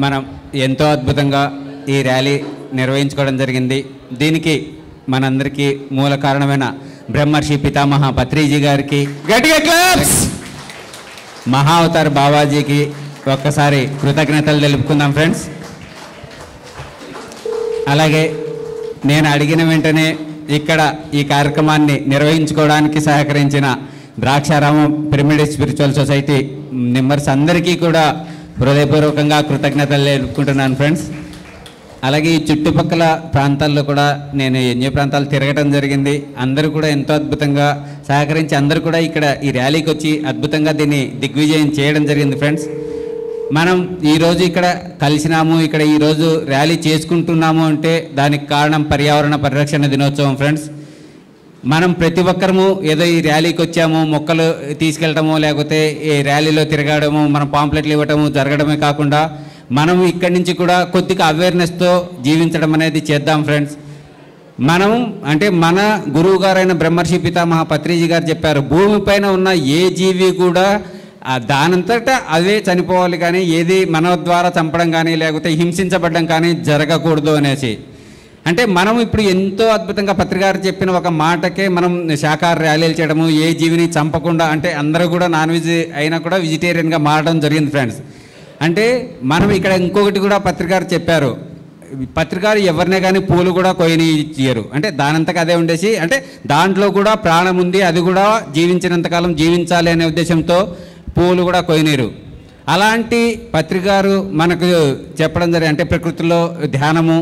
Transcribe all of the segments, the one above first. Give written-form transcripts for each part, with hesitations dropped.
మనం ఎంతో అద్భుతంగా ఈ ర్యాలీ నిర్వహించుకోవడం జరిగింది. దీనికి మనందరికీ మూల కారణమైన బ్రహ్మర్షి పితామహ పత్రిజీ గారికి గట్టిగా క్లాప్స్, మహా అవతార్ బాబాజీకి ఒక్కసారి కృతజ్ఞతలు తెలుపుకుందాం ఫ్రెండ్స్. అలాగే నేను అడిగిన వెంటనే ఇక్కడ ఈ కార్యక్రమాన్ని నిర్వహించుకోవడానికి సహకరించిన Draksharama pyramid spiritual society members అందరికీ కూడా హృదయపూర్వకంగా కృతజ్ఞతలు తెలుపుకుంటున్నాను ఫ్రెండ్స్. అలాగే ఈ చుట్టుపక్కల ప్రాంతాల్లో కూడా నేను ఎన్నో ప్రాంతాలు తిరగడం జరిగింది. అందరూ కూడా ఎంతో అద్భుతంగా సహకరించి అందరూ కూడా ఇక్కడ ఈ ర్యాలీకి వచ్చి అద్భుతంగా దీన్ని దిగ్విజయం చేయడం జరిగింది ఫ్రెండ్స్. మనం ఈరోజు ఇక్కడ కలిసినాము, ఇక్కడ ఈరోజు ర్యాలీ చేసుకుంటున్నాము అంటే దానికి కారణం పర్యావరణ పరిరక్షణ దినోత్సవం ఫ్రెండ్స్. మనం ప్రతి ఒక్కరము ఏదో ఈ ర్యాలీకి వచ్చాము, మొక్కలు తీసుకెళ్ళటము లేకపోతే ఈ ర్యాలీలో తిరగడము, మనం పాంప్లెట్లు ఇవ్వటము జరగడమే కాకుండా మనం ఇక్కడి నుంచి కూడా కొద్దిగా అవేర్నెస్తో జీవించడం అనేది చేద్దాం ఫ్రెండ్స్. మనం అంటే మన గురువు గారైన బ్రహ్మర్షి పితామహ పత్రిజీ గారు చెప్పారు, భూమిపైన ఉన్న ఏ జీవి కూడా దానంతటా అవే చనిపోవాలి, కానీ ఏది మన ద్వారా చంపడం కానీ లేకపోతే హింసించబడడం కానీ జరగకూడదు అనేసి. అంటే మనం ఇప్పుడు ఎంతో అద్భుతంగా పత్రికారు చెప్పిన ఒక మాటకే మనం శాకాహార ర్యాలీలు చేయడము, ఏ జీవిని చంపకుండా, అంటే అందరూ కూడా నాన్ వెజ్ అయినా కూడా వెజిటేరియన్గా మారడం జరిగింది ఫ్రెండ్స్. అంటే మనం ఇక్కడ ఇంకొకటి కూడా పత్రికారు చెప్పారు, పత్రికారు ఎవరినే కానీ పూలు కూడా కొయ్యనియ్యరు, అంటే దానంతకు అదే ఉండేసి, అంటే దాంట్లో కూడా ప్రాణం ఉంది, అది కూడా జీవించినంతకాలం జీవించాలి అనే ఉద్దేశంతో పూలు కూడా కొయ్యనీరు. అలాంటి పత్రికారు మనకు చెప్పడం జరిగింది, అంటే ప్రకృతిలో ధ్యానము,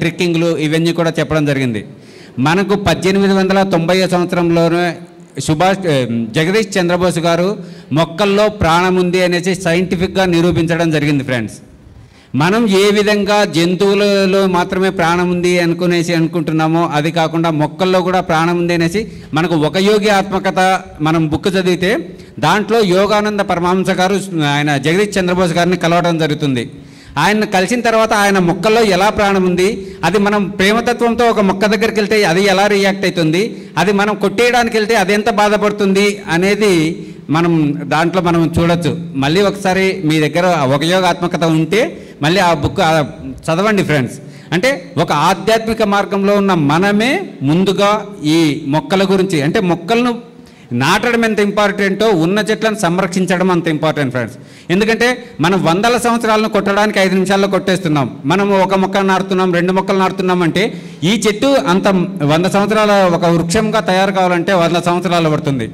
ట్రెక్కింగ్లు ఇవన్నీ కూడా చెప్పడం జరిగింది. మనకు 1890 సంవత్సరంలోనే జగదీష్ చంద్రబోస్ గారు మొక్కల్లో ప్రాణం ఉంది అనేసి సైంటిఫిక్గా నిరూపించడం జరిగింది ఫ్రెండ్స్. మనం ఏ విధంగా జంతువులలో మాత్రమే ప్రాణం ఉంది అనుకుంటున్నామో అది కాకుండా మొక్కల్లో కూడా ప్రాణం ఉంది అనేసి మనకు ఒక యోగి ఆత్మకథ మనం బుక్ చదివితే దాంట్లో యోగానంద పరమహంస గారు ఆయన జగదీష్ చంద్రబోస్ గారిని కలవడం జరుగుతుంది. ఆయన కలిసిన తర్వాత ఆయన మొక్కల్లో ఎలా ప్రాణం ఉంది, అది మనం ప్రేమతత్వంతో ఒక మొక్క దగ్గరికి వెళ్తే అది ఎలా రియాక్ట్ అవుతుంది, అది మనం కొట్టేయడానికి వెళ్తే అది ఎంత బాధపడుతుంది అనేది మనం దాంట్లో మనం చూడొచ్చు. మళ్ళీ ఒకసారి మీ దగ్గర ఒక యోగాత్మకత ఉంటే మళ్ళీ ఆ బుక్ చదవండి ఫ్రెండ్స్. అంటే ఒక ఆధ్యాత్మిక మార్గంలో ఉన్న మనమే ముందుగా ఈ మొక్కల గురించి, అంటే మొక్కలను నాటడం ఎంత ఇంపార్టెంటో ఉన్న చెట్లను సంరక్షించడం అంత ఇంపార్టెంట్ ఫ్రెండ్స్. ఎందుకంటే మనం 100 సంవత్సరాలను కొట్టడానికి 5 నిమిషాల్లో కొట్టేస్తున్నాం. మనం ఒక మొక్కను నాటుతున్నాం, 2 మొక్కలు నాటుతున్నాం అంటే ఈ చెట్టు అంత 100 సంవత్సరాల ఒక వృక్షంగా తయారు కావాలంటే 100 సంవత్సరాలు పడుతుంది.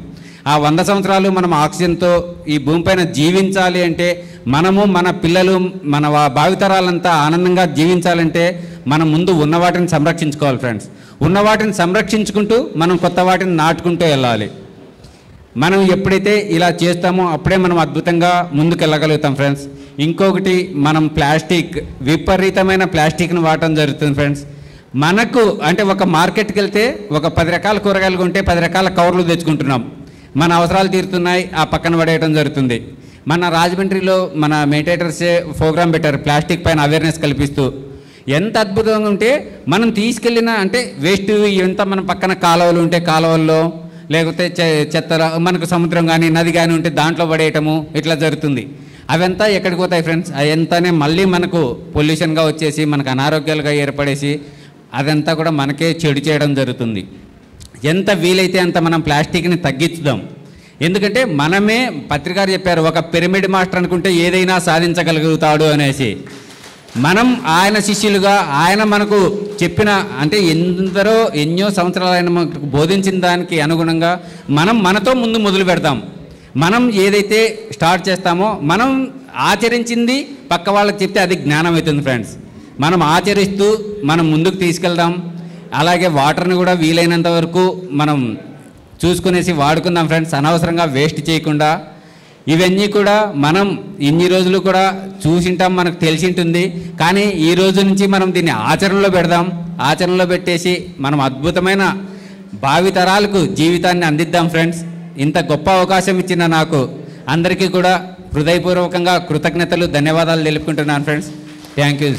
ఆ 100 సంవత్సరాలు మనం ఆక్సిజన్తో ఈ భూమిపైన జీవించాలి అంటే, మనము మన పిల్లలు మన భావితరాలంతా ఆనందంగా జీవించాలంటే మనం ముందు ఉన్న వాటిని సంరక్షించుకోవాలి ఫ్రెండ్స్. ఉన్న వాటిని సంరక్షించుకుంటూ మనం కొత్త వాటిని నాటుకుంటూ వెళ్ళాలి. మనం ఎప్పుడైతే ఇలా చేస్తామో అప్పుడే మనం అద్భుతంగా ముందుకు వెళ్ళగలుగుతాం ఫ్రెండ్స్. ఇంకొకటి, మనం ప్లాస్టిక్, విపరీతమైన ప్లాస్టిక్ను వాడటం జరుగుతుంది ఫ్రెండ్స్. మనకు అంటే ఒక మార్కెట్కి వెళ్తే ఒక 10 రకాల కూరగాయలు కొంటే 10 రకాల కవర్లు తెచ్చుకుంటున్నాం. మన అవసరాలు తీరుతున్నాయి, ఆ పక్కన పడేయడం జరుగుతుంది. మన రాజమండ్రిలో మన మెడిటేటర్సే ప్రోగ్రాం పెట్టారు ప్లాస్టిక్ పైన అవేర్నెస్ కల్పిస్తూ. ఎంత అద్భుతంగా ఉంటే మనం తీసుకెళ్ళిన అంటే వేస్ట్ ఎంత మన పక్కన కాలువలు ఉంటే కాలువల్లో, లేకపోతే చెత్త మనకు సముద్రం కానీ నది కానీ ఉంటే దాంట్లో పడేయటము ఇట్లా జరుగుతుంది. అవంతా ఎక్కడికి పోతాయి ఫ్రెండ్స్? అవంతానే మళ్ళీ మనకు పొల్యూషన్గా వచ్చేసి మనకు అనారోగ్యాలుగా ఏర్పడేసి అదంతా కూడా మనకే చెడు చేయడం జరుగుతుంది. ఎంత వీలైతే అంత మనం ప్లాస్టిక్ని తగ్గించుదాం. ఎందుకంటే మనమే పత్రికారు చెప్పారు, ఒక పిరమిడ్ మాస్టర్ అనుకుంటే ఏదైనా సాధించగలుగుతాడు అనేసి. మనం ఆయన శిష్యులుగా ఆయన మనకు చెప్పిన అంటే ఎన్నో సంవత్సరాలు ఆయన మనకు బోధించిన దానికి అనుగుణంగా మనం మనతో ముందు మొదలు పెడతాం. మనం ఏదైతే స్టార్ట్ చేస్తామో మనం ఆచరించింది పక్క వాళ్ళకి చెప్తే అది జ్ఞానం అవుతుంది ఫ్రెండ్స్. మనం ఆచరిస్తూ మనం ముందుకు తీసుకెళ్దాం. అలాగే వాటర్ని కూడా వీలైనంత వరకు మనం చూసుకునేసి వాడుకుందాం ఫ్రెండ్స్, అనవసరంగా వేస్ట్ చేయకుండా. ఇవన్నీ కూడా మనం ఇన్ని రోజులు కూడా చూసింటాం, మనకు తెలిసింటుంది. కానీ ఈ రోజు నుంచి మనం దీన్ని ఆచరణలో పెడదాం. ఆచరణలో పెట్టేసి మనం అద్భుతమైన భావితరాలకు జీవితాన్ని అందిద్దాం ఫ్రెండ్స్. ఇంత గొప్ప అవకాశం ఇచ్చిన నాకు అందరికీ కూడా హృదయపూర్వకంగా కృతజ్ఞతలు, ధన్యవాదాలు తెలుపుకుంటున్నాను ఫ్రెండ్స్. Thank you.